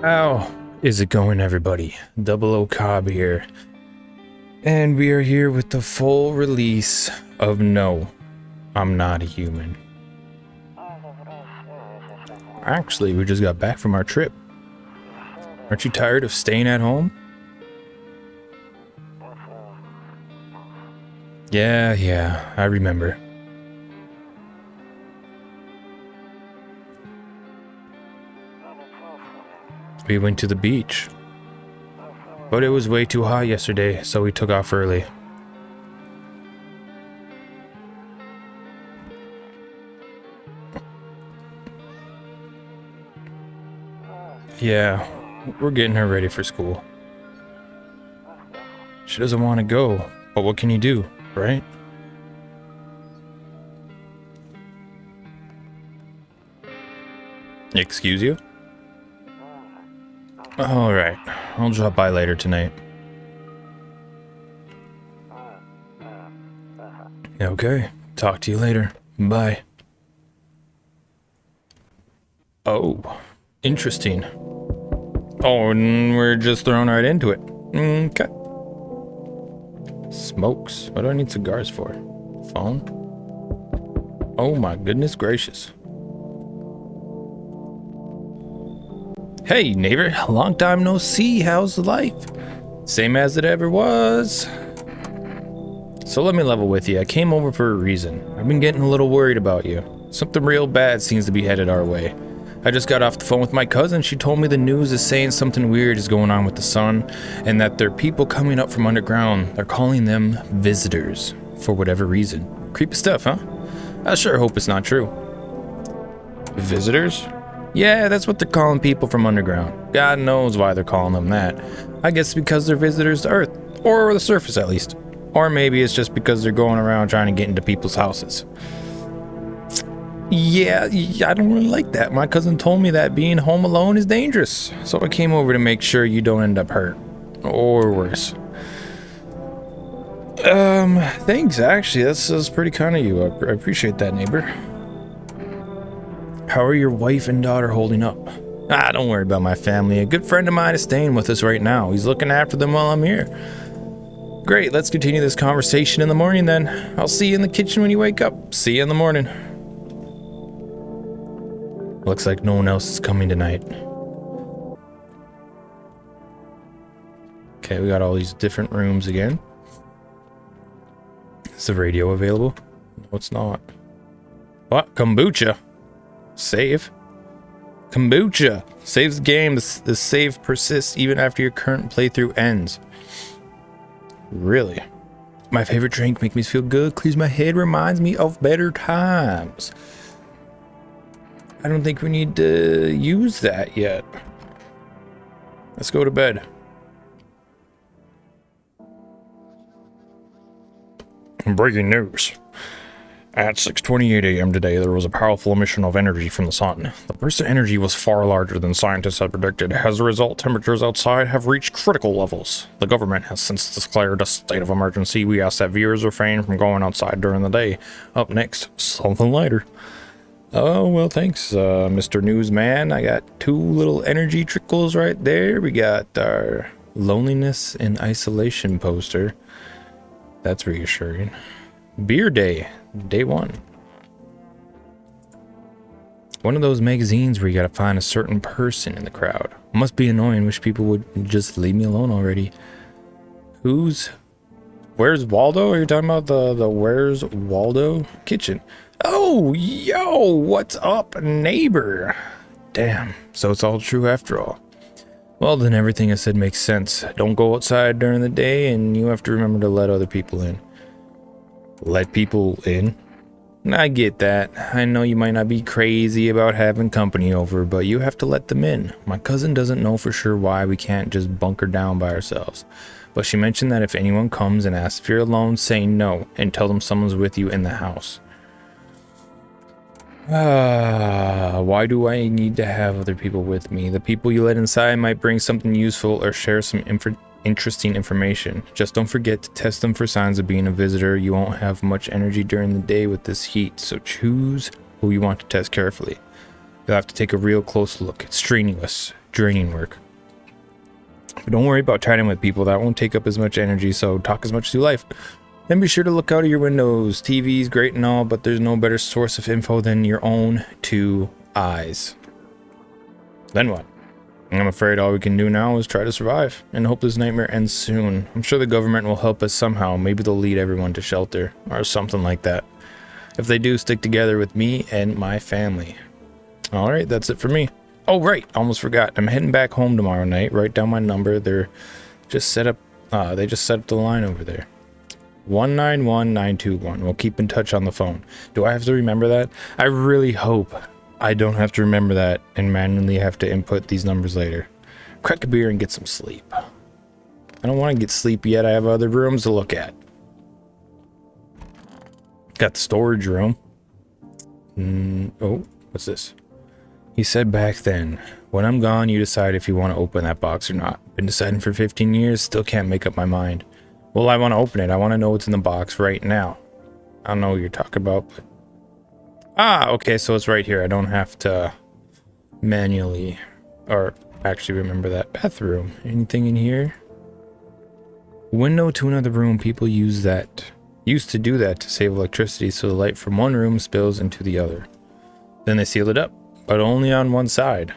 How is it going, everybody? DoubleOKob here, and we are here with the full release of No, I'm Not a Human. Actually, we just got back from our trip. Aren't you tired of staying at home? Yeah, I remember. We went to the beach, but it was way too hot yesterday, so we took off early. Yeah, we're getting her ready for school. She doesn't want to go, but what can you do, right? Excuse you? Alright, I'll drop by later tonight. Okay, talk to you later. Bye. Oh, interesting. Oh, and we're just thrown right into it. Okay. Smokes. What do I need cigars for? Phone? Oh my goodness gracious. Hey neighbor, long time no see. How's life? Same as it ever was. So let me level with you. I came over for a reason. I've been getting a little worried about you. Something real bad seems to be headed our way. I just got off the phone with my cousin. She told me the news is saying something weird is going on with the sun, and that there are people coming up from underground. They're calling them visitors for whatever reason. Creepy stuff, huh? I sure hope it's not true. Visitors? Yeah, that's what they're calling people from underground. God knows why they're calling them that. I guess because they're visitors to Earth, or the surface at least. Or maybe it's just because they're going around trying to get into people's houses. Yeah, I don't really like that. My cousin told me that being home alone is dangerous. So I came over to make sure you don't end up hurt. Or worse. Thanks, actually. That's pretty kind of you. I appreciate that, neighbor. How are your wife and daughter holding up? Don't worry about my family. A good friend of mine is staying with us right now. He's looking after them while I'm here. Great, let's continue this conversation in the morning then. I'll see you in the kitchen when you wake up. See you in the morning. Looks like no one else is coming tonight. Okay, we got all these different rooms again. Is the radio available? No, it's not. What? Kombucha? Save? Kombucha! Saves the game. The save persists even after your current playthrough ends. Really? My favorite drink makes me feel good, clears my head, reminds me of better times. I don't think we need to use that yet. Let's go to bed. Breaking news. At 6:28 a.m. today, there was a powerful emission of energy from the sun. The burst of energy was far larger than scientists had predicted. As a result, temperatures outside have reached critical levels. The government has since declared a state of emergency. We ask that viewers refrain from going outside during the day. Up next, something lighter. Oh, well, thanks, Mr. Newsman. I got two little energy trickles right there. We got our loneliness and isolation poster. That's reassuring. Beer Day, day 1. One of those magazines where you gotta find a certain person in the crowd. Must be annoying. Wish people would just leave me alone already. Where's Waldo? Are you talking about the Where's Waldo kitchen? Oh, yo, what's up, neighbor? Damn, so it's all true after all. Well, then everything I said makes sense. Don't go outside during the day, and you have to remember to let other people in. Let people in? I get that. I know you might not be crazy about having company over, but you have to let them in. My cousin doesn't know for sure why we can't just bunker down by ourselves. But she mentioned that if anyone comes and asks if you're alone, say no, and tell them someone's with you in the house. Why do I need to have other people with me? The people you let inside might bring something useful or share some interesting information. Just don't forget to test them for signs of being a visitor. You won't have much energy during the day with this heat, so choose who you want to test carefully. You'll have to take a real close look. It's strenuous. draining work. But don't worry about chatting with people. That won't take up as much energy, so talk as much as you like. And be sure to look out of your windows. TV's great and all, but there's no better source of info than your own two eyes. Then what? I'm afraid all we can do now is try to survive and hope this nightmare ends soon. I'm sure the government will help us somehow. Maybe they'll lead everyone to shelter or something like that. If they do, stick together with me and my family. All right, that's it for me. Oh, right. Almost forgot. I'm heading back home tomorrow night. Write down my number. They just set up the line over there. 191921. We'll keep in touch on the phone. Do I have to remember that? I really hope I don't have to remember that and manually have to input these numbers later. Crack a beer and get some sleep. I don't want to get sleepy yet. I have other rooms to look at. Got the storage room. Oh, what's this? He said back then, when I'm gone, you decide if you want to open that box or not. Been deciding for 15 years, still can't make up my mind. Well, I want to open it. I want to know what's in the box right now. I don't know what you're talking about, but... Ah, okay, so it's right here. I don't have to manually, or actually remember that. Bathroom. Anything in here? Window to another room. People used to do that to save electricity, so the light from one room spills into the other. Then they seal it up, but only on one side.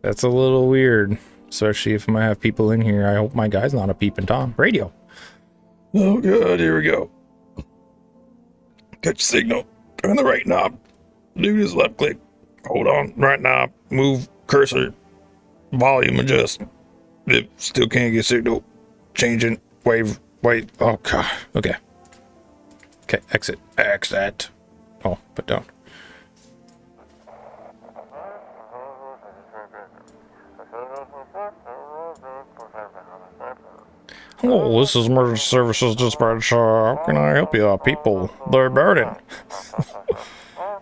That's a little weird. Especially if I might have people in here. I hope my guy's not a peeping Tom. Radio. Oh god, here we go. Catch signal. Turn the right knob. Do this left click. Hold on. Right knob. Move cursor. Volume adjust. It still can't get signal. Changing. Wave. Wait. Oh god. Okay. Okay. Exit. Exit. Oh, put down. Hello, this is emergency services dispatch. How can I help you? People, they're burning.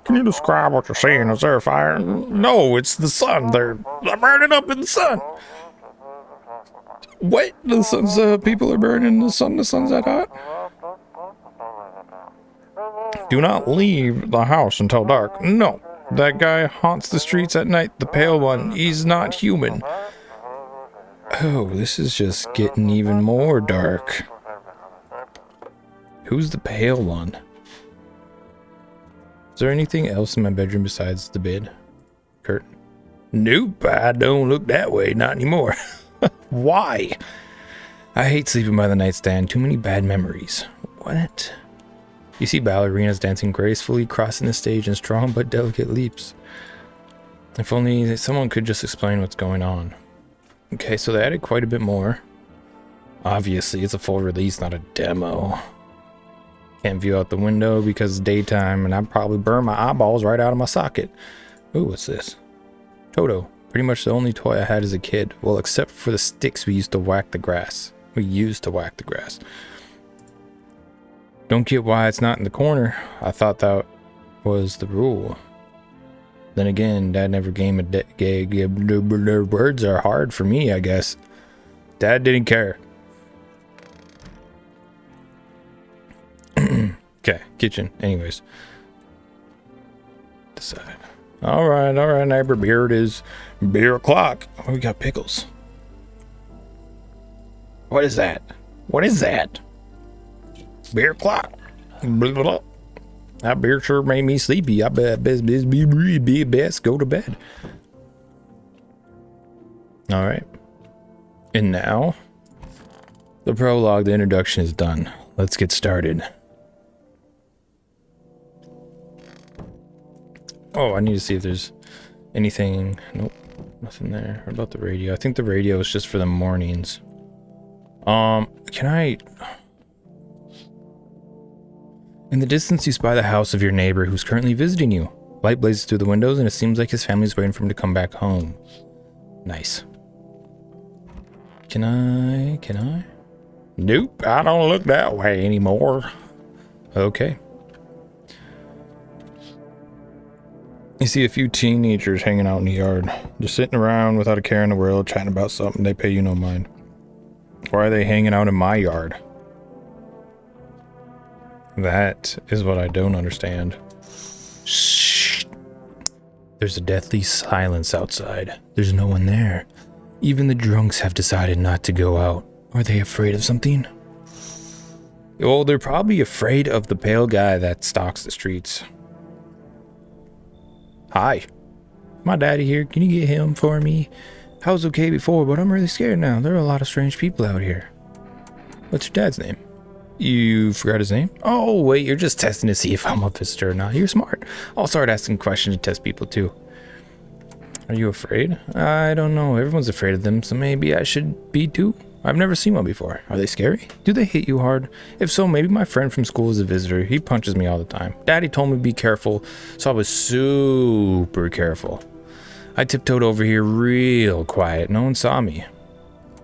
Can you describe what you're seeing? Is there a fire? No, it's the sun. They're burning up in the sun. What? The sun's, people are burning in the sun. The sun's that hot? Do not leave the house until dark. No, that guy haunts the streets at night. The pale one. He's not human. Oh, this is just getting even more dark. Who's the pale one? Is there anything else in my bedroom besides the bed? Curtain? Nope, I don't look that way, not anymore. Why? I hate sleeping by the nightstand. Too many bad memories. What? You see ballerinas dancing gracefully, crossing the stage in strong but delicate leaps. If only someone could just explain what's going on. Okay, so they added quite a bit more. Obviously, it's a full release, not a demo. Can't view out the window because it's daytime, and I'd probably burn my eyeballs right out of my socket. Ooh, what's this? Toto. Pretty much the only toy I had as a kid. Well, except for the sticks we used to whack the grass. Don't get why it's not in the corner. I thought that was the rule. Then again, Dad never gave a words are hard for me, I guess. Dad didn't care. Okay, kitchen. Anyways. Decide. Alright, neighbor. Beer it is. Beer o'clock. Oh, we got pickles. What is that? What is that? Beer o'clock. Blah, blah, blah. That beer sure made me sleepy. I bet best go to bed. Alright. And now, the prologue, the introduction is done. Let's get started. Oh, I need to see if there's anything. Nope, nothing there. What about the radio? I think the radio is just for the mornings. Can I... In the distance, you spy the house of your neighbor who's currently visiting you. Light blazes through the windows, and it seems like his family's waiting for him to come back home. Nice. Can I? Nope, I don't look that way anymore. Okay. You see a few teenagers hanging out in the yard, just sitting around without a care in the world, chatting about something. They pay you no mind. Why are they hanging out in my yard? That is what I don't understand. Shh. There's a deathly silence outside. There's no one there. Even the drunks have decided not to go out. Are they afraid of something? Well, they're probably afraid of the pale guy that stalks the streets. Hi. My daddy here. Can you get him for me? I was okay before, but I'm really scared now. There are a lot of strange people out here. What's your dad's name? You forgot his name? Oh, wait, you're just testing to see if I'm a visitor or not. You're smart. I'll start asking questions to test people, too. Are you afraid? I don't know. Everyone's afraid of them, so maybe I should be, too. I've never seen one before. Are they scary? Do they hit you hard? If so, maybe my friend from school is a visitor. He punches me all the time. Daddy told me to be careful, so I was super careful. I tiptoed over here real quiet. No one saw me.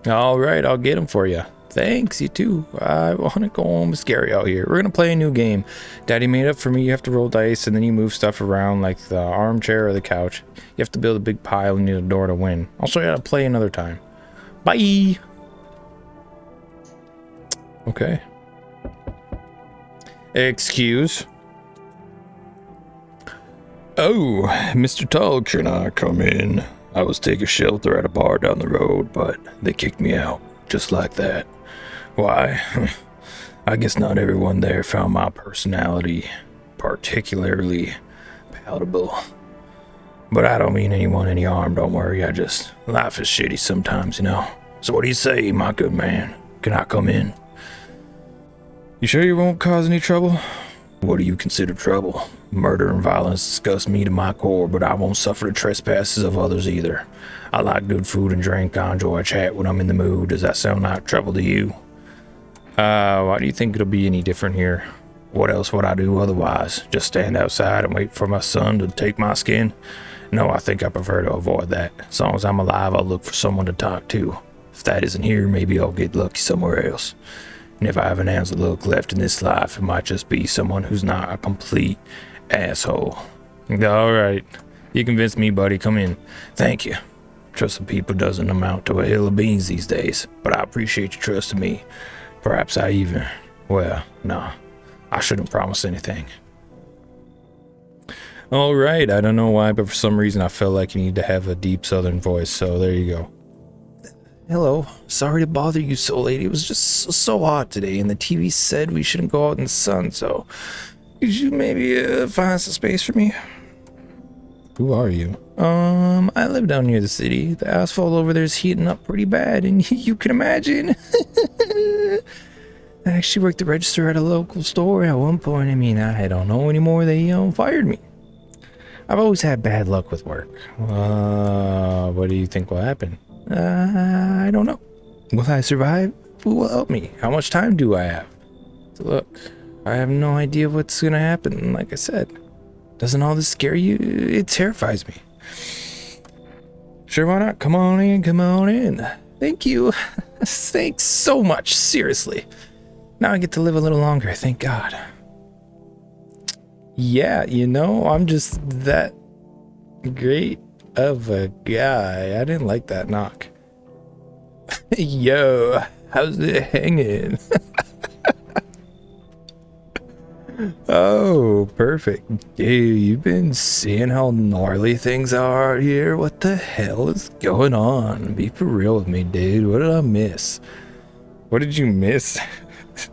All right, I'll get him for you. Thanks, you too. I want to go home. It's scary out here. We're going to play a new game. Daddy made up for me. You have to roll dice, and then you move stuff around like the armchair or the couch. You have to build a big pile and need a door to win. I'll show you how to play another time. Bye! Okay. Excuse. Oh, Mr. Tall, can I come in? I was taking shelter at a bar down the road, but they kicked me out, just like that. Why? I guess not everyone there found my personality particularly palatable. But I don't mean anyone any harm, don't worry. Life is shitty sometimes, you know. So what do you say, my good man? Can I come in? You sure you won't cause any trouble? What do you consider trouble? Murder and violence disgust me to my core, but I won't suffer the trespasses of others either. I like good food and drink. I enjoy a chat when I'm in the mood. Does that sound like trouble to you? Why do you think it'll be any different here? What else would I do otherwise? Just stand outside and wait for my son to take my skin? No, I think I prefer to avoid that. As long as I'm alive, I'll look for someone to talk to. If that isn't here, maybe I'll get lucky somewhere else. And if I have an ounce of luck left in this life, it might just be someone who's not a complete asshole. All right. You convinced me, buddy. Come in. Thank you. Trusting people doesn't amount to a hill of beans these days, but I appreciate you trusting me. Perhaps I even... Well, no. I shouldn't promise anything. All right. I don't know why, but for some reason I felt like you need to have a deep southern voice, so there you go. Hello. Sorry to bother you so late. It was just so hot today, and the TV said we shouldn't go out in the sun, so... Could you maybe find some space for me? Who are you? I live down near the city. The asphalt over there is heating up pretty bad, and you can imagine. I actually worked the register at a local store at one point. I mean, I don't know anymore. They fired me. I've always had bad luck with work. What do you think will happen? I don't know. Will I survive? Who will help me? How much time do I have? So look, I have no idea what's gonna happen. Like I said, doesn't all this scare you? It terrifies me. Sure, why not? Come on in, come on in. Thank you. Thanks so much, seriously. Now I get to live a little longer, thank God. Yeah, you know, I'm just that great of a guy. I didn't like that knock. Yo, how's it hanging? Oh, perfect. Dude, you've been seeing how gnarly things are out here? What the hell is going on? Be for real with me, dude. What did I miss? What did you miss?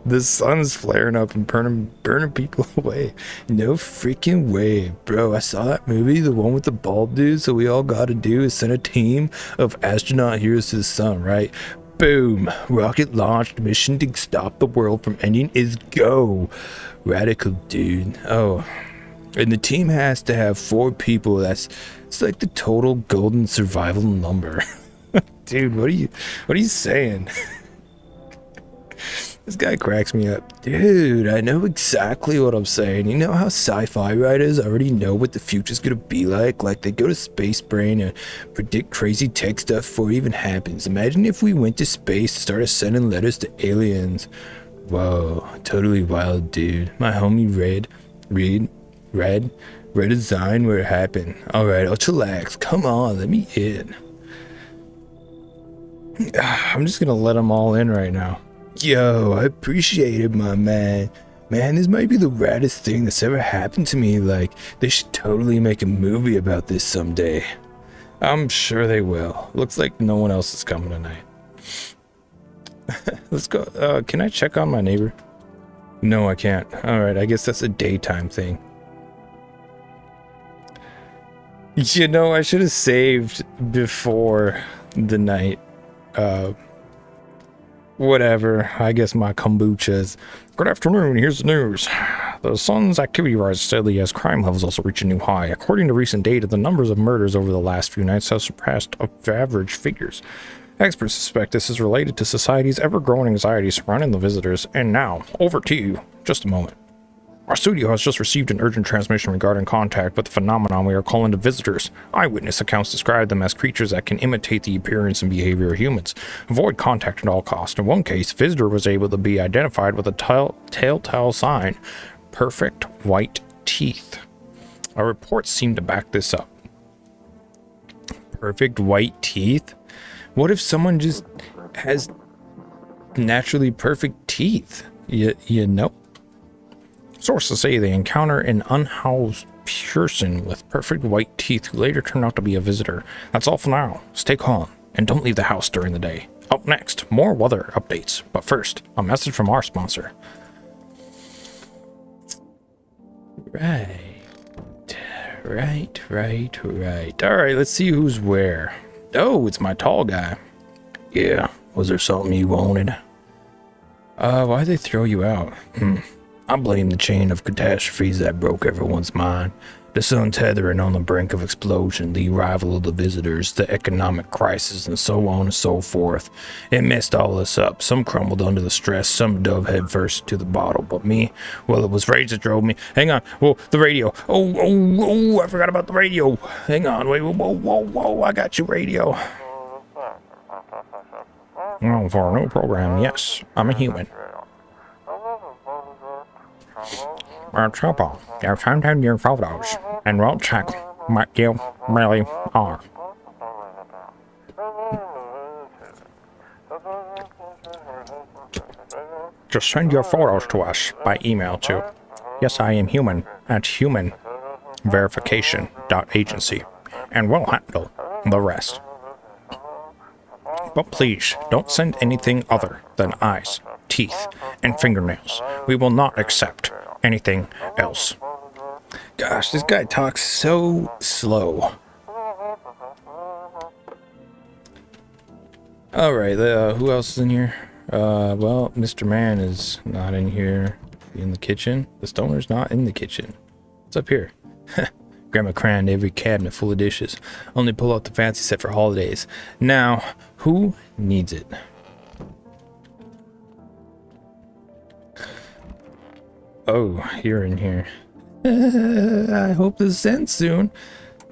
The sun's flaring up and burning people away. No freaking way, bro. I saw that movie, the one with the bald dude, so we all gotta do is send a team of astronaut heroes to the sun, right? Boom. Rocket launched. Mission to stop the world from ending is go. Radical, dude. Oh. And the team has to have 4 people. It's like the total golden survival number. Dude, what are you saying? This guy cracks me up. Dude, I know exactly what I'm saying. You know how sci-fi writers already know what the future's gonna be like? Like they go to Space Brain and predict crazy tech stuff before it even happens. Imagine if we went to space and started sending letters to aliens. Whoa, totally wild, dude. My homie read a sign where it happened. Alright, I'll chillax. Come on, let me in. I'm just gonna let them all in right now. Yo, I appreciate it, my man. Man, this might be the raddest thing that's ever happened to me. Like, they should totally make a movie about this someday. I'm sure they will. Looks like no one else is coming tonight. Let's go. Can I check on my neighbor? No, I can't. Alright, I guess that's a daytime thing. You know, I should have saved before the night. Whatever. I guess my kombuchas. Good afternoon, here's the news. The sun's activity rises steadily as crime levels also reach a new high. According to recent data, the numbers of murders over the last few nights have surpassed average figures. Experts suspect this is related to society's ever-growing anxiety surrounding the visitors. And now, over to you. Just a moment. Our studio has just received an urgent transmission regarding contact with the phenomenon we are calling the visitors. Eyewitness accounts describe them as creatures that can imitate the appearance and behavior of humans. Avoid contact at all costs. In one case, visitor was able to be identified with a telltale sign: perfect white teeth. Our reports seem to back this up. Perfect white teeth? What if someone just has naturally perfect teeth? You know? Sources say they encounter an unhoused person with perfect white teeth who later turned out to be a visitor. That's all for now. Stay calm and don't leave the house during the day. Up next, more weather updates. But first, a message from our sponsor. Right. Alright, let's see who's where. Oh, it's my tall guy. Yeah, was there something you wanted? Why'd they throw you out? I blame the chain of catastrophes that broke everyone's mind. The sun tethering on the brink of explosion, the arrival of the visitors, the economic crisis, and so on and so forth. It messed all this up. Some crumbled under the stress, some dove headfirst to the bottle, but me, well, it was rage that drove me. Hang on, whoa, the radio. Oh, I forgot about the radio. Hang on, wait, whoa, I got you, radio. Oh, for a new program, yes, I'm a human. Trouble, you're sending your photos, and we'll check what you really are. Just send your photos to us by email to yesiamhuman at humanverification.agency, and we'll handle the rest. But please, don't send anything other than eyes, teeth, and fingernails. We will not accept anything else. Gosh, this guy talks so slow. Alright, who else is in here? Well, Mr. Man is not in here. In the kitchen. The stoner's not in the kitchen. What's up here? Grandma crammed every cabinet full of dishes. Only pull out the fancy set for holidays. Now, who needs it? Oh, you're in here. I hope this ends soon.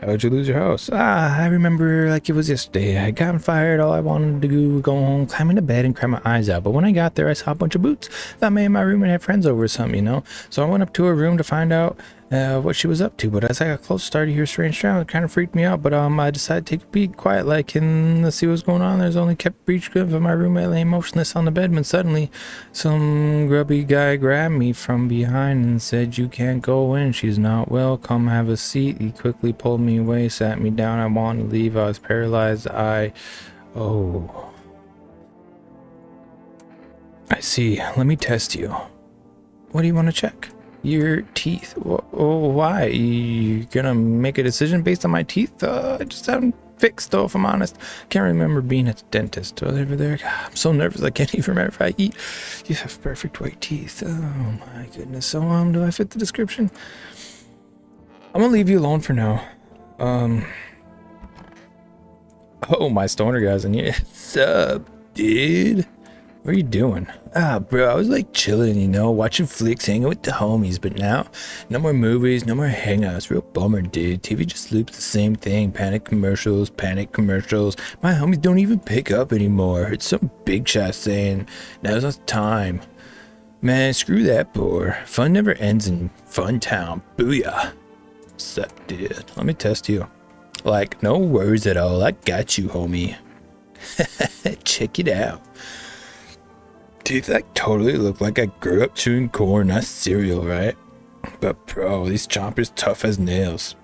How'd you lose your house? I remember like it was yesterday. I got fired. All I wanted to do was go home, climb into bed, and cry my eyes out. But when I got there, I saw a bunch of boots. Thought maybe my roommate had friends over or something, you know? So I went up to her room to find out what she was up to. But as I got close, started to hear strange sounds. It kind of freaked me out. But I decided to take a peek, quiet like, and let's see what's going on. There's only kept breach of my roommate laying motionless on the bed when suddenly some grubby guy grabbed me from behind and said, "You can't go in. She's not well. Come have a seat." He quickly pulled me away, sat me down. I wanted to leave. I was paralyzed. Oh. I see. Let me test you. What do you want to check? Your teeth. Why? You gonna make a decision based on my teeth? I just haven't fixed, though, if I'm honest. Can't remember being at the dentist. Over there. God, I'm so nervous I can't even remember if I eat. You have perfect white teeth. Oh my goodness. So, do I fit the description? I'm gonna leave you alone for now. Oh, my stoner guy's in here. What's up, dude? What are you doing? Bro, I was like chilling, you know, watching flicks, hanging with the homies, but now, no more movies, no more hangouts. Real bummer, dude. TV just loops the same thing. Panic commercials. My homies don't even pick up anymore. Heard some big shot saying, now's not the time. Man, screw that, bore. Fun never ends in Fun Town. Booyah. What's up, dude? Let me test you. Like, no worries at all. I got you, homie. Check it out. Teeth like totally look like I grew up chewing corn, not cereal, right? But bro, these chompers tough as nails.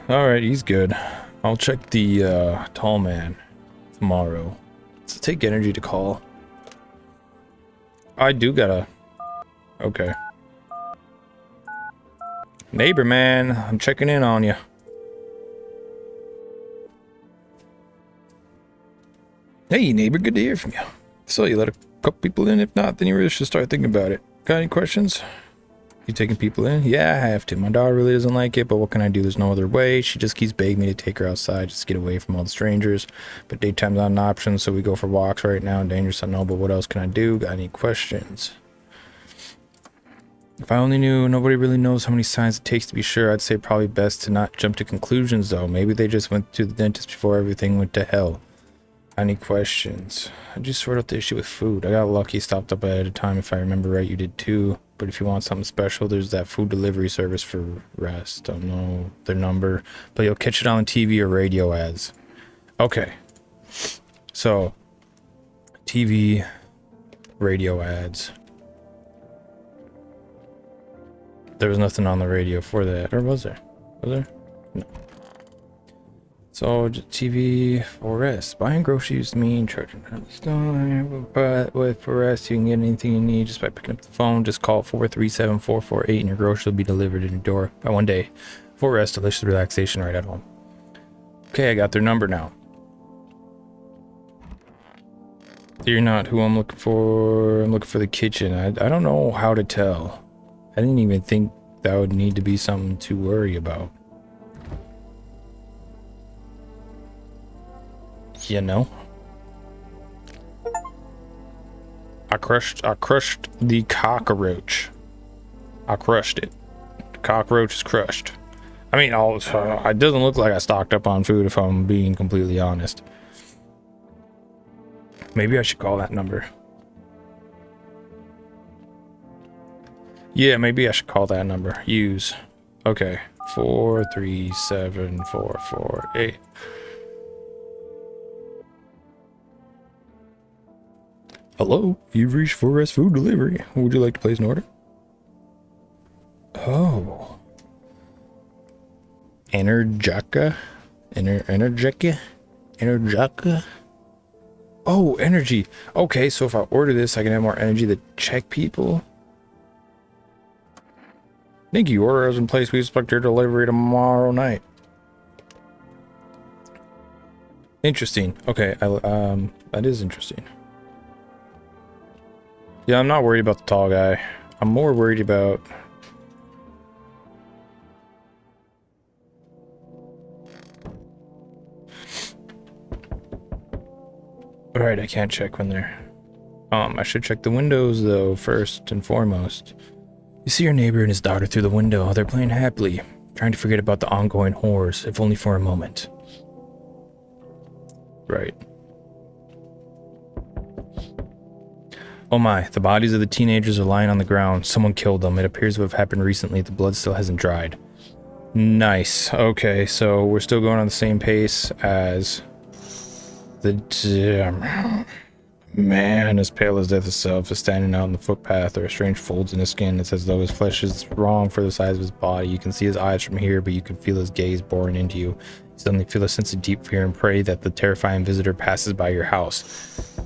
Alright, he's good. I'll check the tall man tomorrow. Let's take energy to call. I do gotta... Okay. Neighbor man, I'm checking in on you. Hey neighbor, good to hear from you. So you let a couple people in? If not, then you really should start thinking about it. Got any questions? You taking people in? Yeah, I have to. My daughter really doesn't like it, but what can I do? There's no other way. She just keeps begging me to take her outside, just get away from all the strangers. But daytime's not an option, so we go for walks right now. Dangerous, I know, but what else can I do? Got any questions? If I only knew, nobody really knows how many signs it takes to be sure. I'd say probably best to not jump to conclusions, though. Maybe they just went to the dentist before everything went to hell. Any questions? How'd you sort out the issue with food? I got lucky, stopped up ahead of time. If I remember right, you did too. But if you want something special, there's that food delivery service for rest. Don't know their number, but you'll catch it on TV or radio ads. Okay. So, TV, radio ads. There was nothing on the radio for that, or was there? Was there? No. So, TV for rest. Buying groceries mean charging at the store. But with for rest, you can get anything you need just by picking up the phone. Just call 437-448 and your groceries will be delivered in your door by one day. For rest, delicious relaxation right at home. Okay, I got their number now. You're not who I'm looking for. I'm looking for the kitchen. I don't know how to tell. I didn't even think that would need to be something to worry about. You know? I crushed the cockroach. I crushed it. The cockroach is crushed. I mean, it doesn't look like I stocked up on food if I'm being completely honest. Maybe I should call that number. Yeah, maybe I should call that number. Use. Okay. 437-448. Hello, you've reached Forest Food Delivery. Would you like to place an order? Oh. Energica? Energica? Oh, energy. Okay, so if I order this, I can have more energy to check people. Thank you. Order has been placed. We expect your delivery tomorrow night. Interesting. Okay, that is interesting. Yeah, I'm not worried about the tall guy. I'm more worried about... Alright, I can't check when they're... I should check the windows, though, first and foremost. You see your neighbor and his daughter through the window. They're playing happily, trying to forget about the ongoing horrors, if only for a moment. Right. Oh my, the bodies of the teenagers are lying on the ground. Someone killed them. It appears to have happened recently. The blood still hasn't dried. Nice. Okay, so we're still going on the same pace as the man as pale as death itself is standing out on the footpath. There are strange folds in his skin. It's as though his flesh is wrong for the size of his body. You can see his eyes from here, but you can feel his gaze boring into you. You suddenly feel a sense of deep fear and pray that the terrifying visitor passes by your house.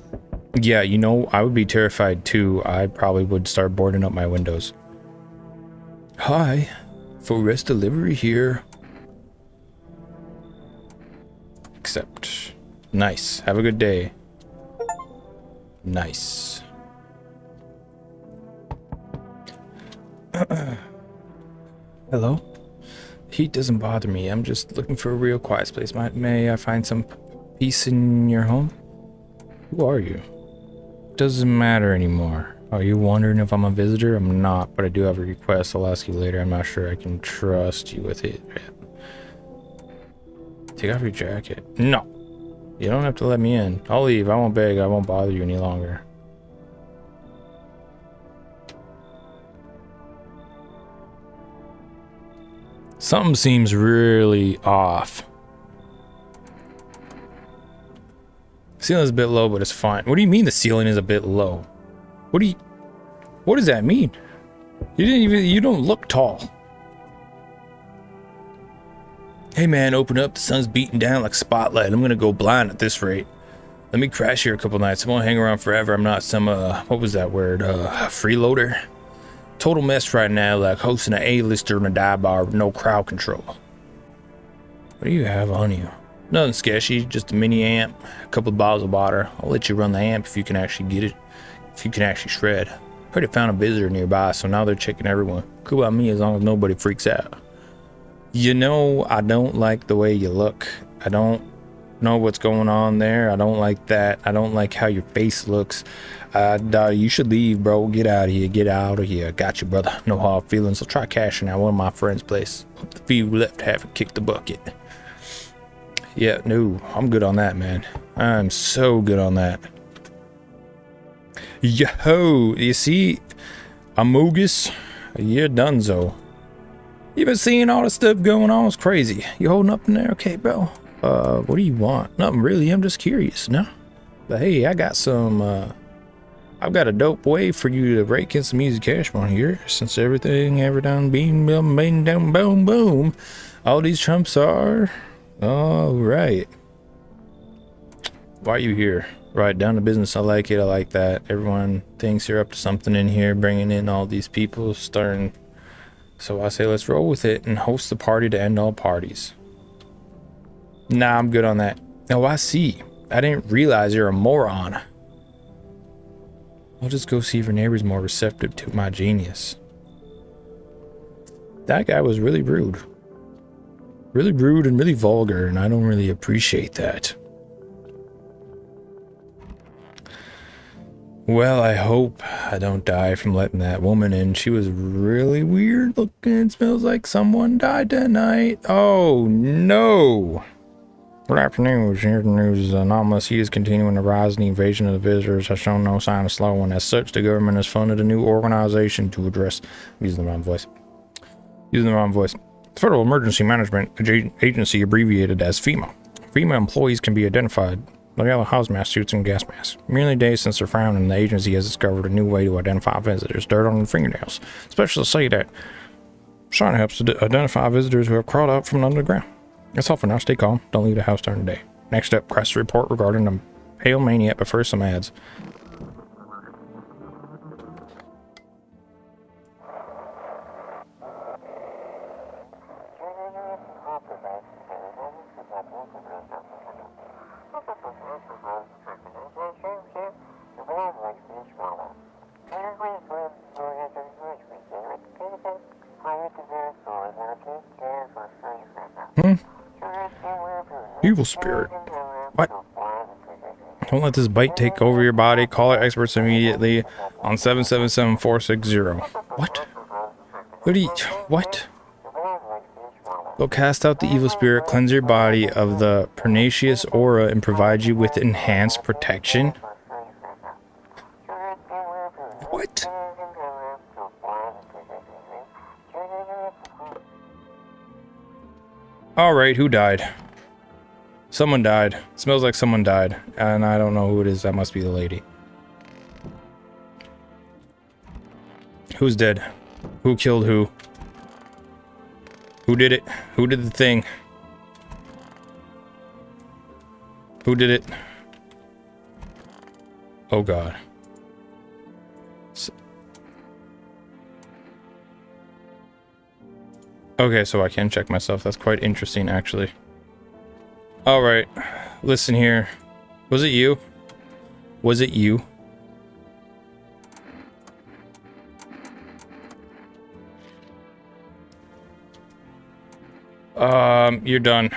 Yeah, you know, I would be terrified too. I probably would start boarding up my windows. Hi, for rest delivery here. Accept. Nice. Have a good day. Nice. Hello? Heat doesn't bother me. I'm just looking for a real quiet place. May I find some peace in your home? Who are you? Doesn't matter anymore. Are you wondering if I'm a visitor? I'm not, but I do have a request. I'll ask you later. I'm not sure I can trust you with it. Take off your jacket. No. You don't have to let me in. I'll leave. I won't beg. I won't bother you any longer. Something seems really off. Ceiling's a bit low, but it's fine. What do you mean the ceiling is a bit low? What does that mean? You don't look tall. Hey man, open up. The sun's beating down like a spotlight. I'm gonna go blind at this rate. Let me crash here a couple nights. I won't hang around forever. I'm not some, what was that word? Freeloader? Total mess right now, like hosting an A-lister in a dive bar with no crowd control. What do you have on you? Nothing sketchy, just a mini amp, a couple of bottles of water. I'll let you run the amp if you can actually get it, if you can actually shred. Heard they found a visitor nearby, so now they're checking everyone. Cool by me as long as nobody freaks out. You know, I don't like the way you look. I don't know what's going on there. I don't like that. I don't like how your face looks. You should leave, bro. Get out of here. Get out of here. Got you, brother. No hard feelings. I'll try cashing out one of my friends' place. Hope the few left haven't kicked the bucket. Yeah, no, I'm good on that, man. I'm so good on that. Yo, you see, Amogus, you're donezo. You been seeing all the stuff going on? It's crazy. You holding up in there? Okay, bro. What do you want? Nothing really. I'm just curious, no? But hey, I got some, I've got a dope way for you to rake in some easy cash money here. Since everything ever done beam, boom, down, boom, boom. All these trumps are... All right. Why are you here? Right, down to business. I like it. I like that. Everyone thinks you're up to something in here, bringing in all these people, starting. So I say, let's roll with it and host the party to end all parties. Nah, I'm good on that. Oh, I see. I didn't realize you're a moron. I'll just go see if your neighbor's more receptive to my genius. That guy was really rude. Really rude and really vulgar, and I don't really appreciate that. Well, I hope I don't die from letting that woman in. She was really weird looking. It smells like someone died tonight. Oh, no. Good afternoon. Here the news is anomalous. He is continuing the rise in the invasion of the visitors. Has shown no sign of slowing. As such, the government has funded a new organization to address... I'm using the wrong voice. The Federal Emergency Management Agency, abbreviated as FEMA. FEMA employees can be identified by yellow hazmat suits and gas masks. Merely days since their founding, the agency has discovered a new way to identify visitors: dirt on their fingernails. Specialists say that shine helps to identify visitors who have crawled out from underground. That's all for now. Stay calm. Don't leave the house during the day. Next up, press report regarding the pale maniac, but first some ads. Evil spirit. What? Don't let this bite take over your body. Call our experts immediately on 777-460. What? What? They'll cast out the evil spirit, cleanse your body of the pernicious aura, and provide you with enhanced protection. What? Alright, who died? Someone died. It smells like someone died. And I don't know who it is. That must be the lady. Who's dead? Who killed who? Who did it? Who did the thing? Who did it? Oh god. Okay, so I can check myself. That's quite interesting, actually. Alright, listen here. Was it you? Was it you? You're done.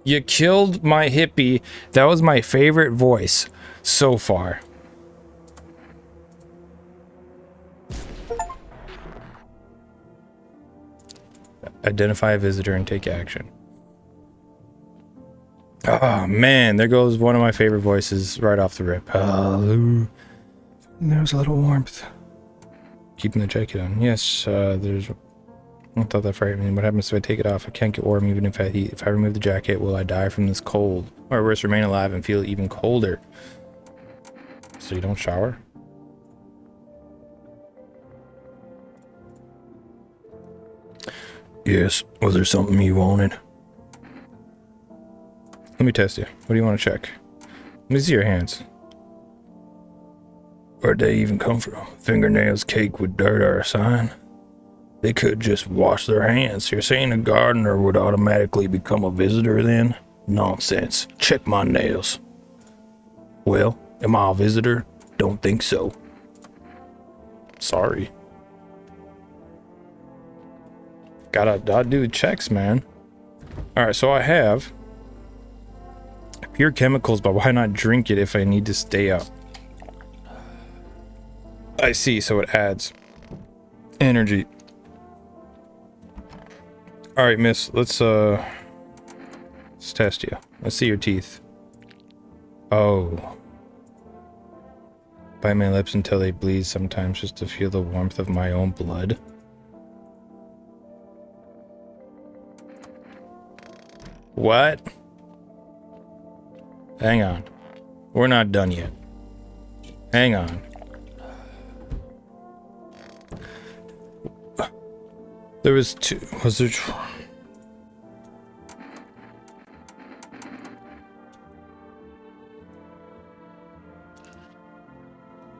You killed my hippie. That was my favorite voice so far. Identify a visitor and take action. Oh man, there goes one of my favorite voices right off the rip. There's a little warmth. Keeping the jacket on. Yes, there's I thought that frightened me. What happens if I take it off? I can't get warm even if I remove the jacket. Will I die from this cold? Or worse, remain alive and feel even colder? So you don't shower? Yes. Was there something you wanted? Let me test you. What do you want to check? Let me see your hands. Where'd they even come from? Fingernails caked with dirt are a sign? They could just wash their hands. You're saying a gardener would automatically become a visitor then? Nonsense. Check my nails. Well, am I a visitor? Don't think so. Sorry. Gotta do the checks, man. Alright, so I have pure chemicals, but why not drink it if I need to stay up? I see, so it adds energy. Alright, miss, let's test you. Let's see your teeth. Oh. Bite my lips until they bleed sometimes just to feel the warmth of my own blood. What? Hang on. We're not done yet. Hang on. There was two. Was there?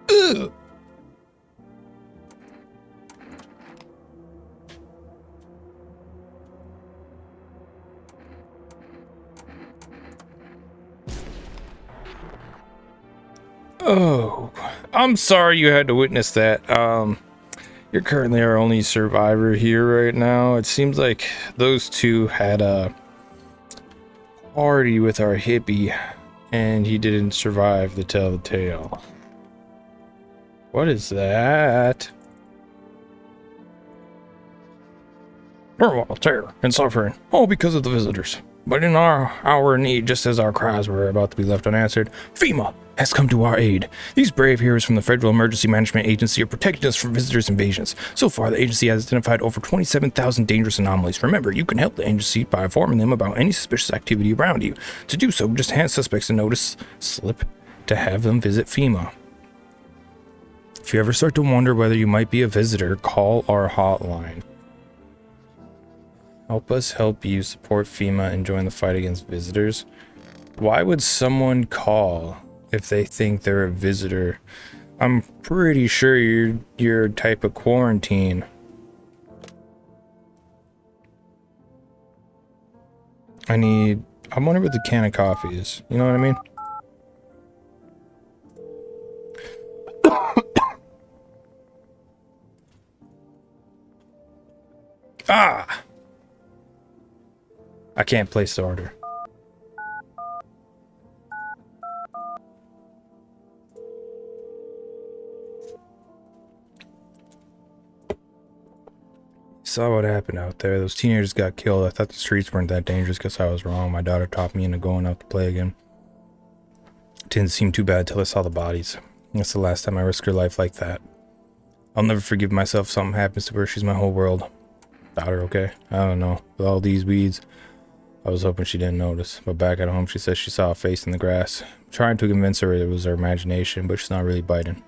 Ugh. Oh, I'm sorry you had to witness that. You're currently our only survivor here right now. It seems like those two had a party with our hippie, and he didn't survive to tell the tale. What is that? Terror and suffering, all because of the visitors. But in our hour of need, just as our cries were about to be left unanswered, FEMA has come to our aid. These brave heroes from the Federal Emergency Management Agency are protecting us from visitors' invasions. So far, the agency has identified over 27,000 dangerous anomalies. Remember, you can help the agency by informing them about any suspicious activity around you. To do so, just hand suspects a notice slip to have them visit FEMA. If you ever start to wonder whether you might be a visitor, call our hotline. Help us help you support FEMA and join the fight against visitors. Why would someone call if they think they're a visitor? I'm pretty sure you're a type of quarantine. I wonder what the can of coffee is. You know what I mean? Ah! I can't place the order. Saw what happened out there. Those teenagers got killed. I thought the streets weren't that dangerous because I was wrong. My daughter talked me into going out to play again. It didn't seem too bad till I saw the bodies. That's the last time I risked her life like that. I'll never forgive myself if something happens to her. She's my whole world. Daughter, okay? I don't know. With all these weeds, I was hoping she didn't notice. But back at home, she says she saw a face in the grass. I'm trying to convince her it was her imagination, but she's not really biting.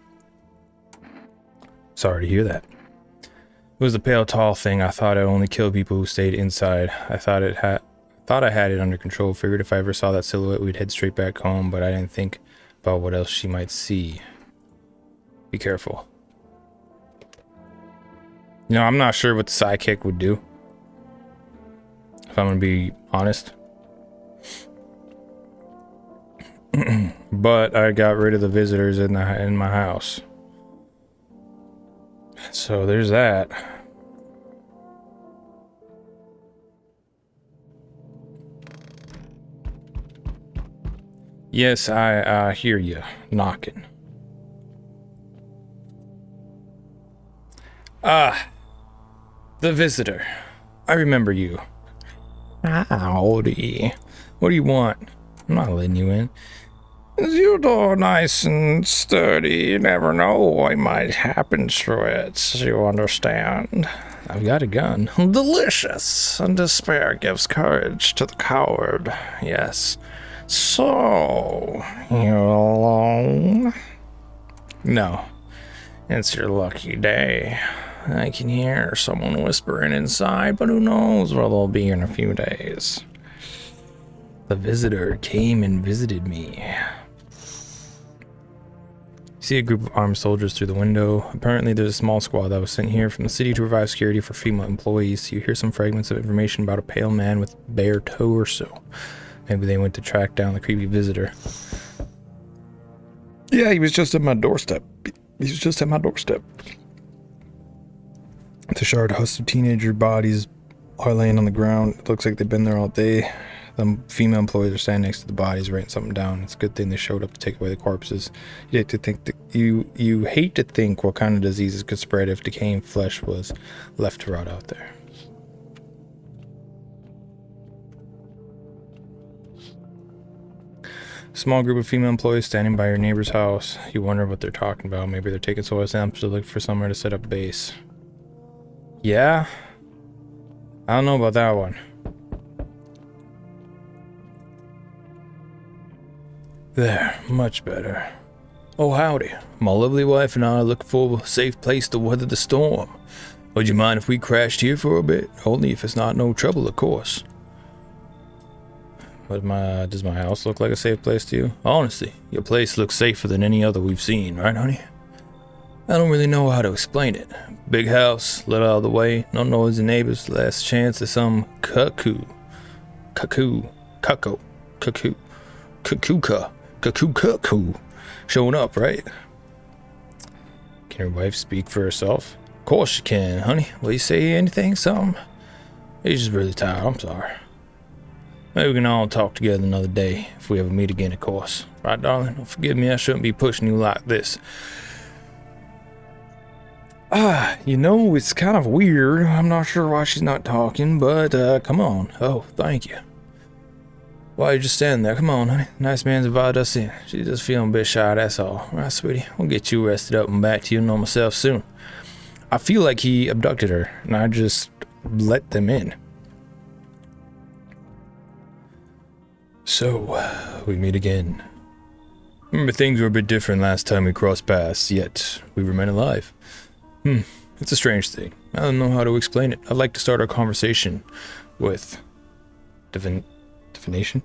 Sorry to hear that. It was the pale, tall thing. I thought I'd only kill people who stayed inside. I thought I had it under control. Figured if I ever saw that silhouette, we'd head straight back home, but I didn't think about what else she might see. Be careful. You know, I'm not sure what the sidekick would do, if I'm gonna be honest. But I got rid of the visitors in my house. So there's that. Yes, I hear you knocking. The visitor. I remember you. Howdy. What do you want? I'm not letting you in. Is your door nice and sturdy? You never know what might happen to it, you understand? I've got a gun. Delicious. And despair gives courage to the coward. Yes. So, you're alone? No. It's your lucky day. I can hear someone whispering inside, but who knows where they'll be in a few days. The visitor came and visited me. See a group of armed soldiers through the window. Apparently there's a small squad that was sent here from the city to provide security for female employees. You hear some fragments of information about a pale man with bare torso. Maybe they went to track down the creepy visitor. Yeah, he was just at my doorstep. It's a shard host of teenager bodies are laying on the ground. It looks like they've been there all day. The female employees are standing next to the bodies, writing something down. It's a good thing they showed up to take away the corpses. You hate to think that you hate to think what kind of diseases could spread if decaying flesh was left to rot out there. Small group of female employees standing by your neighbor's house. You wonder what they're talking about. Maybe they're taking soil samples to look for somewhere to set up base. Yeah? I don't know about that one. There, much better. Oh, howdy. My lovely wife and I are looking for a safe place to weather the storm. Would you mind if we crashed here for a bit? Only if it's not no trouble, of course. Does my house look like a safe place to you? Honestly, your place looks safer than any other we've seen, right, honey? I don't really know how to explain it. Big house, let out of the way, no noisy neighbors, last chance of some cuckoo showing up, right? Can your wife speak for herself? Of course she can, honey. Will you say anything, something? He's just really tired, I'm sorry. Maybe we can all talk together another day, if we ever meet again, of course. Right, darling? Oh, forgive me, I shouldn't be pushing you like this. You know, it's kind of weird. I'm not sure why she's not talking, but, come on. Oh, thank you. Why are you just standing there? Come on, honey. Nice man's invited us in. She's just feeling a bit shy, that's all. All right, sweetie. We'll get you rested up and back to you and on myself soon. I feel like he abducted her, and I just let them in. So, we meet again. Remember, things were a bit different last time we crossed paths, yet we remain alive. It's a strange thing. I don't know how to explain it. I'd like to start our conversation with divination?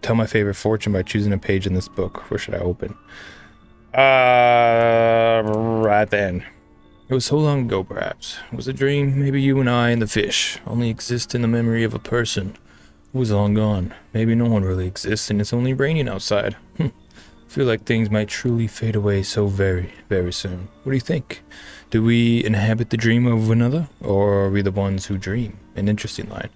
Tell my favorite fortune by choosing a page in this book. Where should I open? Right then. It was so long ago, perhaps. It was a dream. Maybe you and I and the fish only exist in the memory of a person who was long gone. Maybe no one really exists and it's only raining outside. I feel like things might truly fade away so very, very soon. What do you think? Do we inhabit the dream of another? Or are we the ones who dream? An interesting line.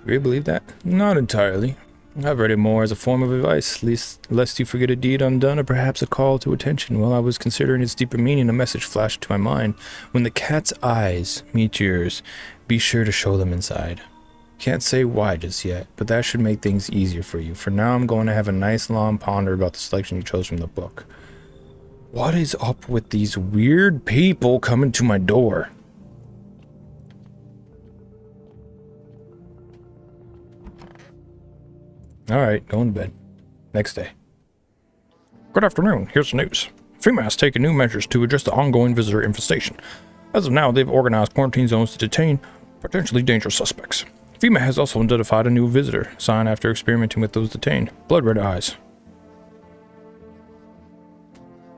Do you believe that? Not entirely. I've read it more as a form of advice, lest you forget a deed undone or perhaps a call to attention. While I was considering its deeper meaning, a message flashed to my mind. When the cat's eyes meet yours, be sure to show them inside. Can't say why just yet, but that should make things easier for you. For now, I'm going to have a nice long ponder about the selection you chose from the book. What is up with these weird people coming to my door? Alright, going to bed. Next day. Good afternoon, here's the news. FEMA has taken new measures to address the ongoing visitor infestation. As of now, they've organized quarantine zones to detain potentially dangerous suspects. FEMA has also identified a new visitor, sign after experimenting with those detained. Blood red eyes.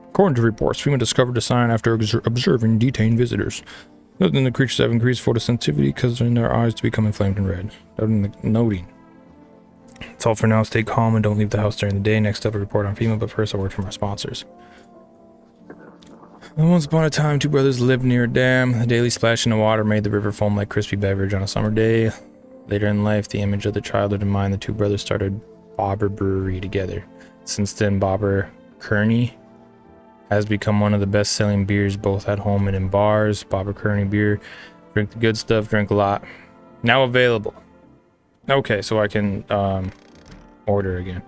According to reports, FEMA discovered a sign after observing detained visitors. Noting the creatures have increased photosensitivity, causing their eyes to become inflamed and red. Noting. That's all for now. Stay calm and don't leave the house during the day. Next up, a report on FEMA, but first a word from our sponsors. Once upon a time, two brothers lived near a dam. The daily splashing of water made the river foam like crispy beverage on a summer day. Later in life, the image of the childhood in mind, the two brothers started Bobber Brewery together. Since then, Bobber Kearney has become one of the best-selling beers both at home and in bars. Bobber Kearney beer. Drink the good stuff, drink a lot. Now available. Okay, so I can order again.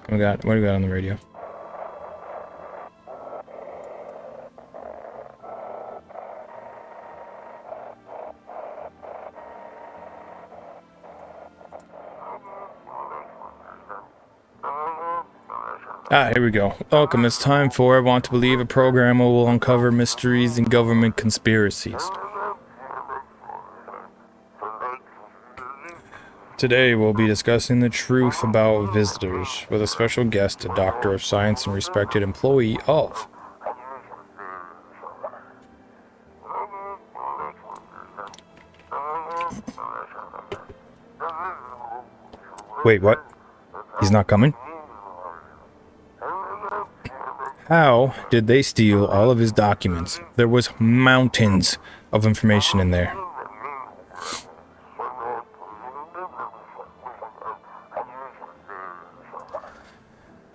What do we got on the radio? Ah, here we go. Welcome. It's time for I Want to Believe, a program where we'll uncover mysteries and government conspiracies. Today we'll be discussing the truth about visitors with a special guest, a doctor of science and respected employee of. Wait, what? He's not coming? How did they steal all of his documents? There was mountains of information in there.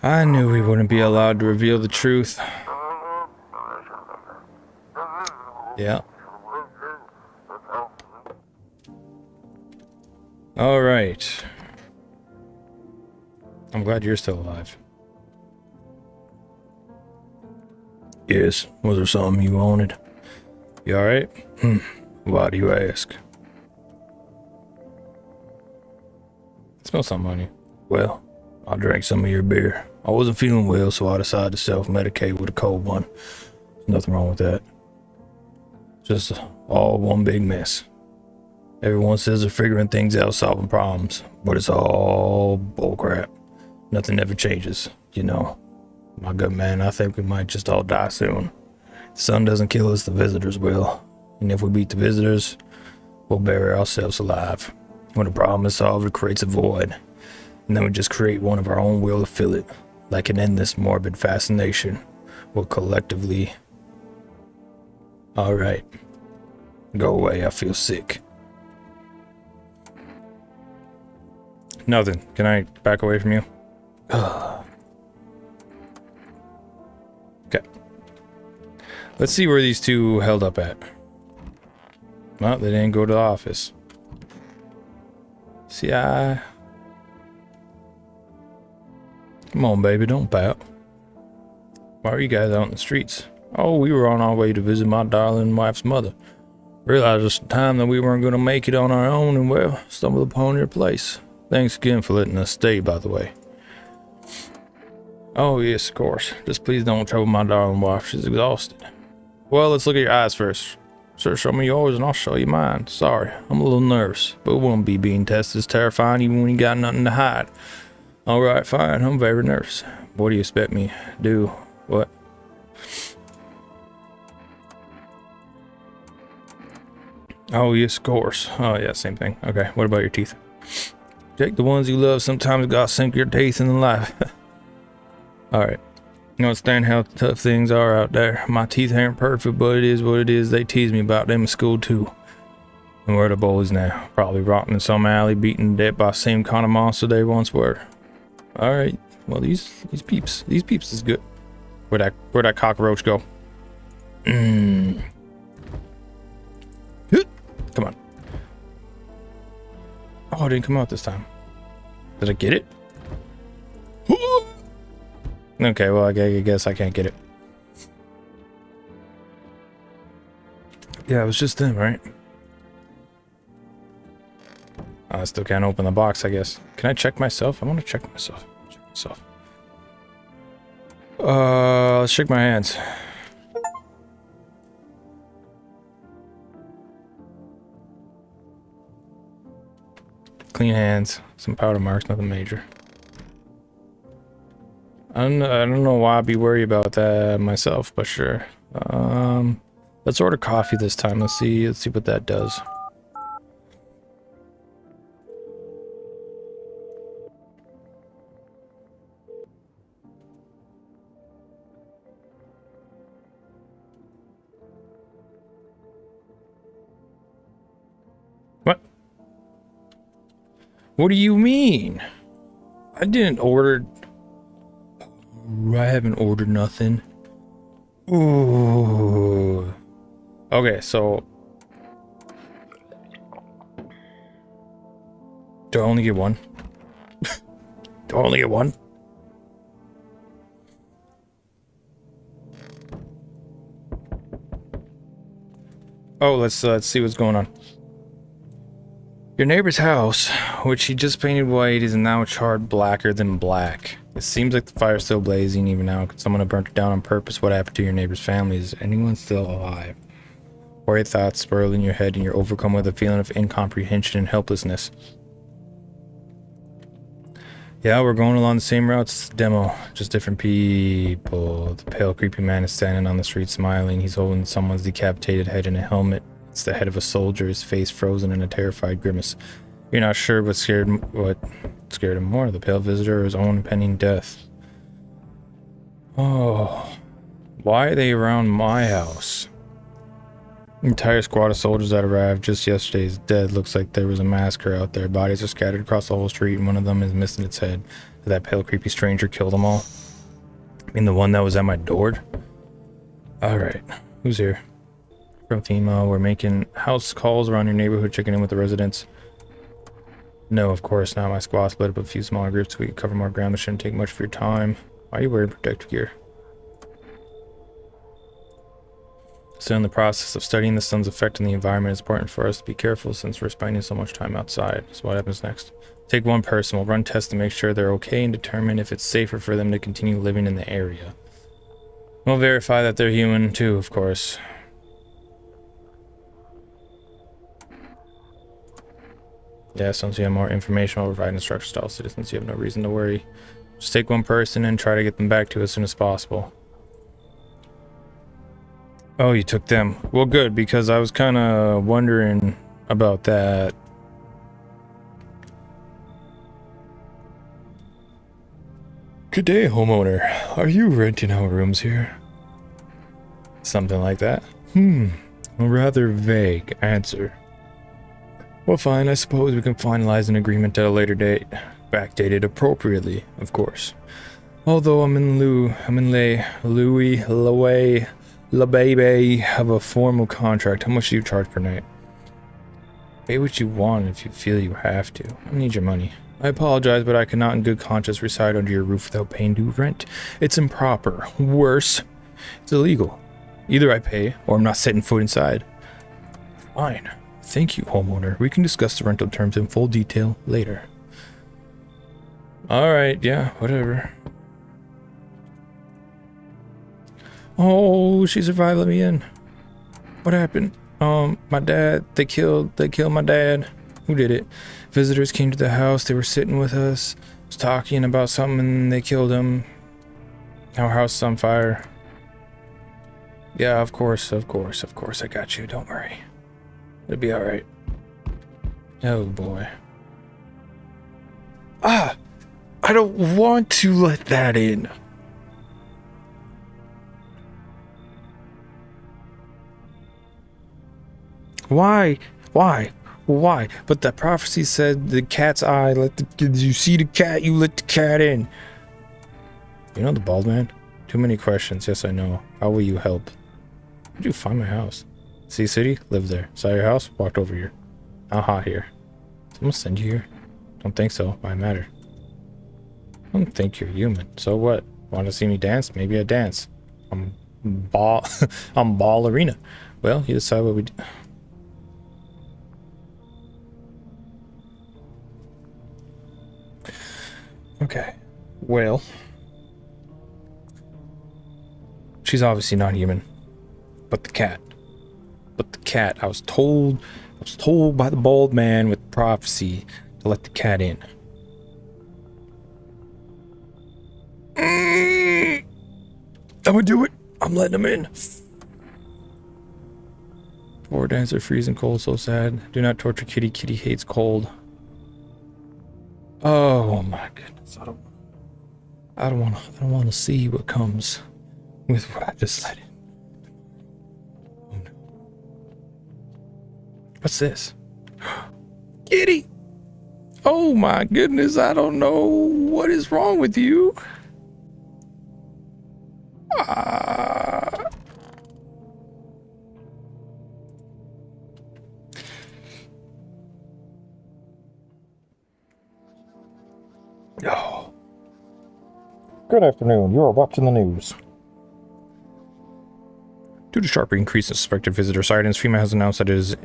I knew we wouldn't be allowed to reveal the truth. Yeah. All right. I'm glad you're still alive. Yes. Was there something you wanted? You alright? Why do you ask? I smell something on you. Well, I drank some of your beer. I wasn't feeling well, so I decided to self-medicate with a cold one. There's nothing wrong with that. Just all one big mess. Everyone says they're figuring things out, solving problems, but it's all bullcrap. Nothing ever changes, you know. My good man, I think we might just all die soon. The sun doesn't kill us, the visitors will. And if we beat the visitors, we'll bury ourselves alive. When a problem is solved, it creates a void. And then we just create one of our own will to fill it. Like an endless morbid fascination. We'll collectively... Alright. Go away, I feel sick. Nothing. Can I back away from you? Okay. Let's see where these two held up at. Well, they didn't go to the office. See, Come on, baby, don't pout. Why are you guys out in the streets? Oh, we were on our way to visit my darling wife's mother. Realized it's time that we weren't going to make it on our own and, well, stumbled upon your place. Thanks again for letting us stay, by the way. Oh, yes, of course. Just please don't trouble my darling wife. She's exhausted. Well, let's look at your eyes first. Sir, show me yours and I'll show you mine. Sorry, I'm a little nervous, but it won't be being tested is terrifying even when you got nothing to hide. Alright, fine. I'm very nervous. What do you expect me to do? What? Oh, yes, of course. Oh, yeah, same thing. Okay, what about your teeth? Take the ones you love. Sometimes you gotta sink your teeth in the life. Alright. You understand how tough things are out there. My teeth aren't perfect, but it is what it is. They tease me about them in school, too. And where are the boys now? Probably rotting in some alley, beaten to death by the same kind of monster they once were. Alright. Well, these peeps is good. Where'd that cockroach go? Come on. Oh, it didn't come out this time. Did I get it? Okay, well, I guess I can't get it. Yeah, it was just them, right? I still can't open the box, I guess. Can I check myself? I want to check myself. Let's shake my hands. Clean hands. Some powder marks, nothing major. I don't know why I'd be worried about that myself, but sure. Let's order coffee this time. Let's see what that does. What? What do you mean? I didn't order... I haven't ordered nothing. Ooh. Okay, so... Do I only get one? Do I only get one? Oh, let's see what's going on. Your neighbor's house, which he just painted white, is now charred blacker than black. It seems like the fire's still blazing even now. Could someone have burnt it down on purpose? What happened to your neighbor's family? Is anyone still alive? Worried thoughts swirl in your head and you're overcome with a feeling of incomprehension and helplessness. Yeah, we're going along the same routes. Demo, just different people. The pale, creepy man is standing on the street smiling. He's holding someone's decapitated head in a helmet. It's the head of a soldier, his face frozen in a terrified grimace. You're not sure what scared him more, the pale visitor or his own impending death. Oh, why are they around my house? The entire squad of soldiers that arrived just yesterday is dead. Looks like there was a massacre out there. Bodies are scattered across the whole street, and one of them is missing its head. Did that pale, creepy stranger kill them all? I mean, the one that was at my door? Alright, who's here? From FEMA, we're making house calls around your neighborhood, checking in with the residents. No, of course not. My squad split up a few smaller groups so we could cover more ground. It shouldn't take much for your time. Why are you wearing protective gear? Still in the process of studying the sun's effect on the environment. It's important for us to be careful since we're spending so much time outside. So what happens next? Take one person. We'll run tests to make sure they're okay and determine if it's safer for them to continue living in the area. We'll verify that they're human too, of course. Yes, once you have more information, I'll provide instructions to all citizens. You have no reason to worry. Just take one person and try to get them back to us as soon as possible. Oh, you took them. Well, good, because I was kind of wondering about that. Good day, homeowner. Are you renting out rooms here? Something like that. A rather vague answer. Well, fine, I suppose we can finalize an agreement at a later date. Backdated appropriately, of course. Although I'm in La baby of a formal contract. How much do you charge per night? Pay what you want if you feel you have to. I need your money. I apologize, but I cannot in good conscience reside under your roof without paying due rent. It's improper. Worse, it's illegal. Either I pay, or I'm not setting foot inside. Fine. Thank you, homeowner. We can discuss the rental terms in full detail later. Alright, yeah, whatever. Oh, she survived. Let me in. What happened? My dad, they killed my dad. Who did it? Visitors came to the house. They were sitting with us. Was talking about something and they killed him. Our house is on fire. Yeah, of course. I got you. Don't worry. It'll be alright. Oh boy. I don't want to let that in. Why? But the prophecy said the cat's eye, you see the cat, you let the cat in. You know the bald man? Too many questions. Yes, I know. How will you help? How'd you find my house? Sea City? Live there. Saw your house? Walked over here. Aha, here. Someone send you here? Don't think so. Why matter? I don't think you're human. So what? Want to see me dance? Maybe I dance. I'm ballerina. Well, you decide what we do. Okay. Well. She's obviously not human. But the cat. I was told by the bald man with prophecy to let the cat in. I'm gonna do it. I'm letting him in. Poor dancer freezing cold, so sad. Do not torture kitty. Kitty hates cold. Oh my goodness. I don't want to see what comes with what I just let in. Oh no. What's this? Kitty! Oh my goodness, I don't know what is wrong with you. Oh. Good afternoon. You are watching the news. Due to sharp increase in suspected visitor sightings, FEMA has announced that it is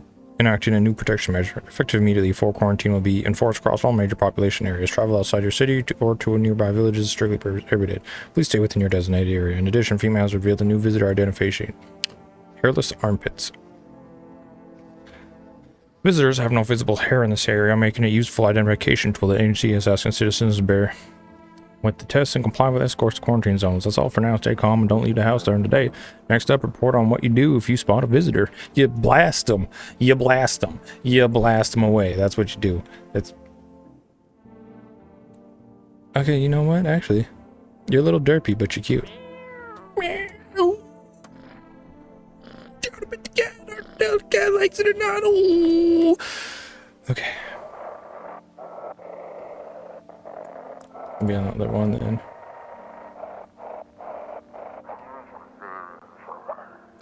enacting a new protection measure. Effective immediately, full quarantine will be enforced across all major population areas. Travel outside your city or to a nearby village is strictly prohibited. Please stay within your designated area. In addition, females revealed a new visitor identification. Hairless armpits. Visitors have no visible hair in this area, making it a useful identification tool that agency is asking citizens to bear with the tests and comply with escorts to quarantine zones. That's all for now. Stay calm and don't leave the house during the day. Next up, report on what you do if you spot a visitor. You blast them. You blast them. You blast them away. That's what you do. It's... Okay, you know what? Actually, you're a little derpy, but you're cute. The cat likes it or not. Ooh. Okay. Maybe another one then.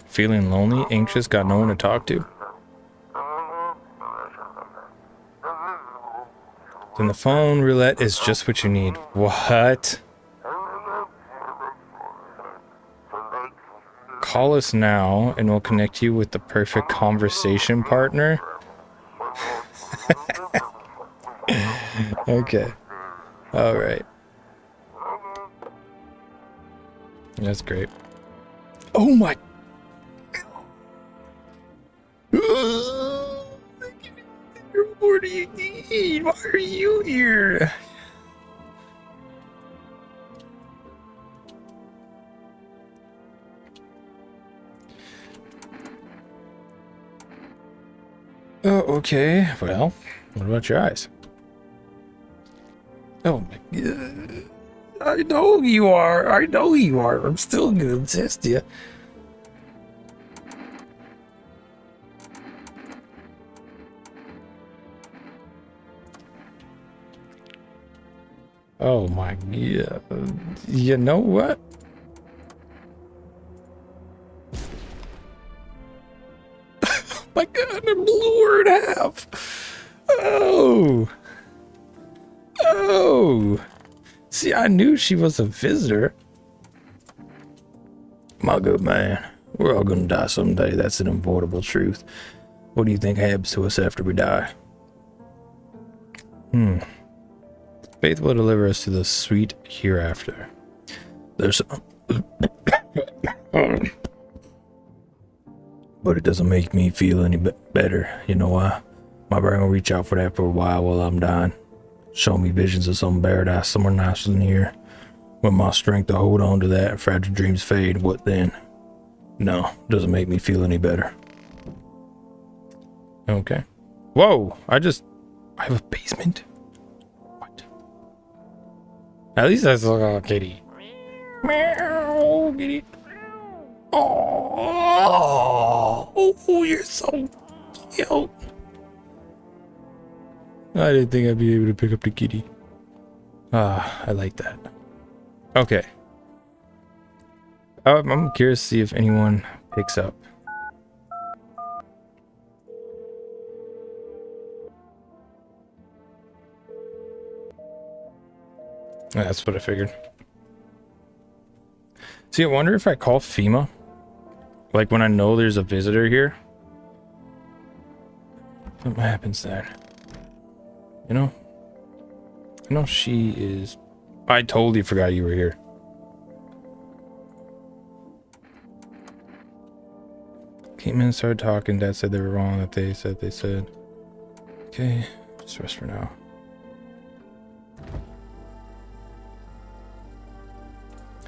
Feeling lonely, anxious, got no one to talk to? Then the phone roulette is just what you need. What? Call us now and we'll connect you with the perfect conversation partner. Okay. Alright. That's great. Oh my... What do you need? Why are you here? Oh, okay. Well, what about your eyes? Oh my god. I know you are. I know you are. I'm still gonna test you. Oh my god. You know what? My god, I blew her in half. Oh. Oh. See, I knew she was a visitor. My good man, we're all gonna die someday. That's an unavoidable truth. What do you think happens to us after we die? Faith will deliver us to the sweet hereafter. There's but it doesn't make me feel any better. You know why? My brain will reach out for that for a while I'm dying. Show me visions of some paradise somewhere nicer than here. When my strength to hold on to that and fragile dreams fade, what then? No, doesn't make me feel any better. Okay. Whoa, I have a basement? What? At least that's like a kitty. Meow, kitty. Oh, you're so cute. I didn't think I'd be able to pick up the kitty. Ah, I like that. Okay. I'm curious to see if anyone picks up. That's what I figured. See, I wonder if I call FEMA, like when I know there's a visitor here, what happens then? You know she is... I totally forgot you were here. Came in, started talking. Dad said they were wrong. That they said. Okay, just rest for now.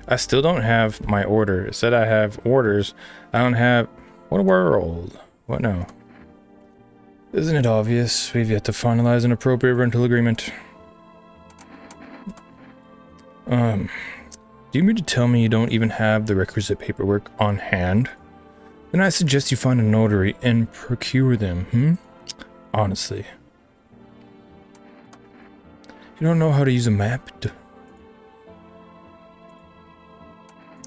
I still don't have my order. It said I have orders. I don't have... What a world. What now? Isn't it obvious? We've yet to finalize an appropriate rental agreement. Do you mean to tell me you don't even have the requisite paperwork on hand? Then I suggest you find a notary and procure them, Honestly. You don't know how to use a map?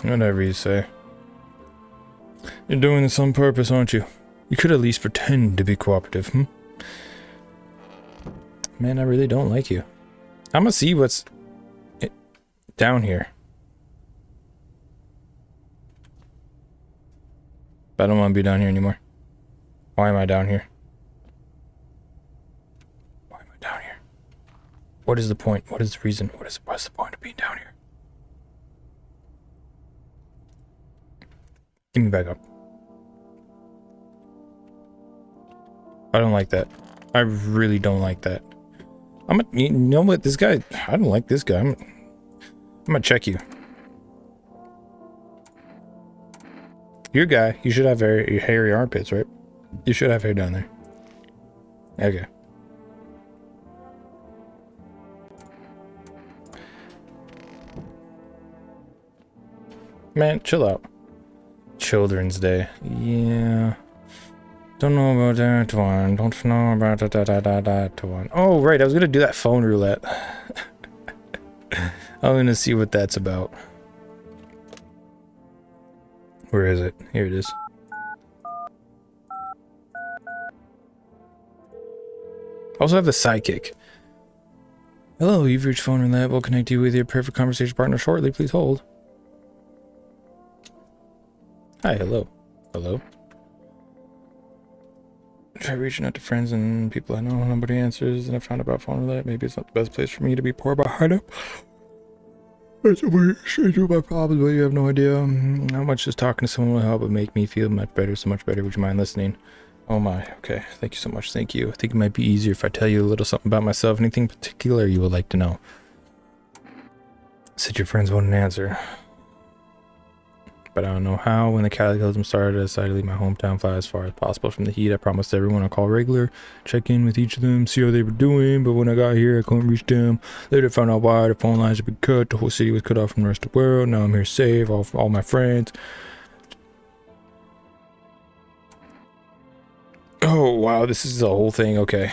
Whatever you say. You're doing this on purpose, aren't you? You could at least pretend to be cooperative, Man, I really don't like you. I'm gonna see what's down here. But I don't want to be down here anymore. Why am I down here? What is the point? What is the reason? What's the point of being down here? Give me back up. I don't like that. I really don't like that. You know what? This guy, I don't like this guy. I'm gonna check you. Your guy, you should have hairy armpits, right? You should have hair down there. Okay. Man, chill out. Children's Day. Yeah. Don't know about that one. Don't know about that one. Oh, right. I was going to do that phone roulette. I'm going to see what that's about. Where is it? Here it is. Also have the sidekick. Hello, you've reached phone roulette. We'll connect you with your perfect conversation partner shortly. Please hold. Hi, hello. Hello. Try reaching out to friends and people I know. Nobody answers, and I found about phone roulette. Maybe it's not the best place for me to be poor behind up. That's a weird straight through my problems, but you have no idea how much just talking to someone will help but make me feel much better, so much better. Would you mind listening? Oh my, okay. Thank you so much. Thank you. I think it might be easier if I tell you a little something about myself. Anything particular you would like to know? Said your friends wouldn't answer. But I don't know how. When the cataclysm started, I decided to leave my hometown, fly as far as possible from the heat. I promised everyone I'd call regular, check in with each of them, see how they were doing. But when I got here, I couldn't reach them. Later, I found out why. The phone lines had been cut. The whole city was cut off from the rest of the world. Now I'm here safe, all my friends. Oh, wow. This is the whole thing. Okay.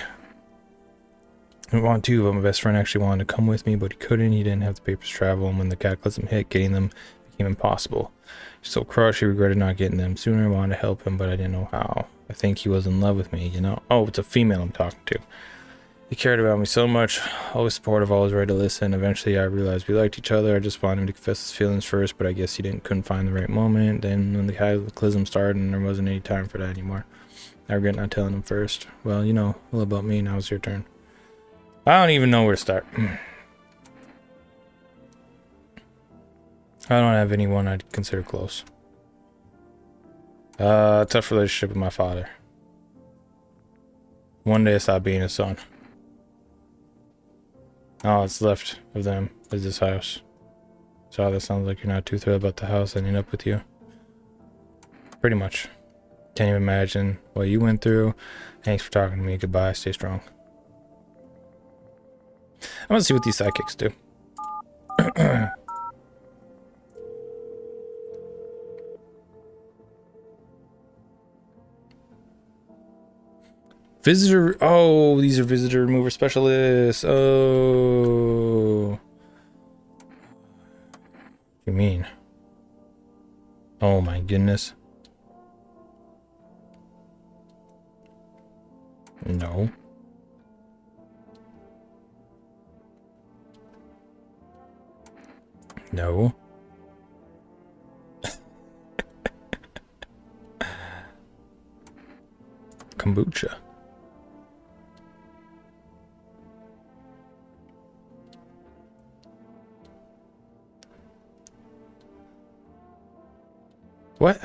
I want two of them. My best friend actually wanted to come with me, but he couldn't. He didn't have the papers to travel. And when the cataclysm hit, getting them became impossible. So crushed, he regretted not getting them sooner. I wanted to help him, but I didn't know how. I think he was in love with me, you know? Oh, it's a female I'm talking to. He cared about me so much, always supportive, always ready to listen. Eventually, I realized we liked each other. I just wanted him to confess his feelings first, but I guess he couldn't find the right moment. Then when the cataclysm started, and there wasn't any time for that anymore. I regret not telling him first. Well, you know all about me. Now it's your turn. I don't even know where to start. I don't have anyone I'd consider close. Tough relationship with my father. One day I stopped being his son. All that's left of them is this house. So that sounds like you're not too thrilled about the house ending up with you. Pretty much. Can't even imagine what you went through. Thanks for talking to me. Goodbye. Stay strong. I'm gonna see what these sidekicks do. Visitor. Oh, these are visitor remover specialists. Oh. What do you mean? Oh my goodness. No. No. Kombucha. What?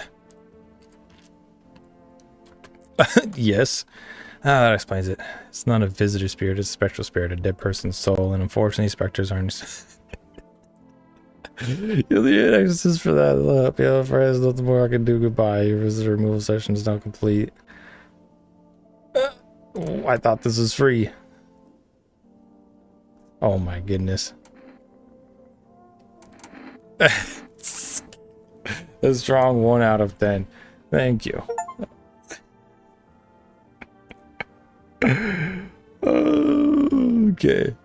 Yes. That explains it. It's not a visitor spirit, it's a spectral spirit, a dead person's soul, and unfortunately specters aren't... You're the exorcist for that. Look, yeah, friends, nothing more I can do. Goodbye. Your visitor removal session is now complete. Oh, I thought this was free. Oh my goodness. A strong 1 out of 10. Thank you. Okay.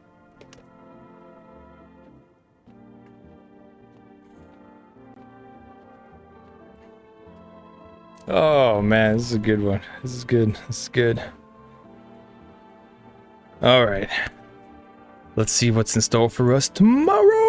Oh man, this is a good one. This is good. This is good. All right. Let's see what's in store for us tomorrow.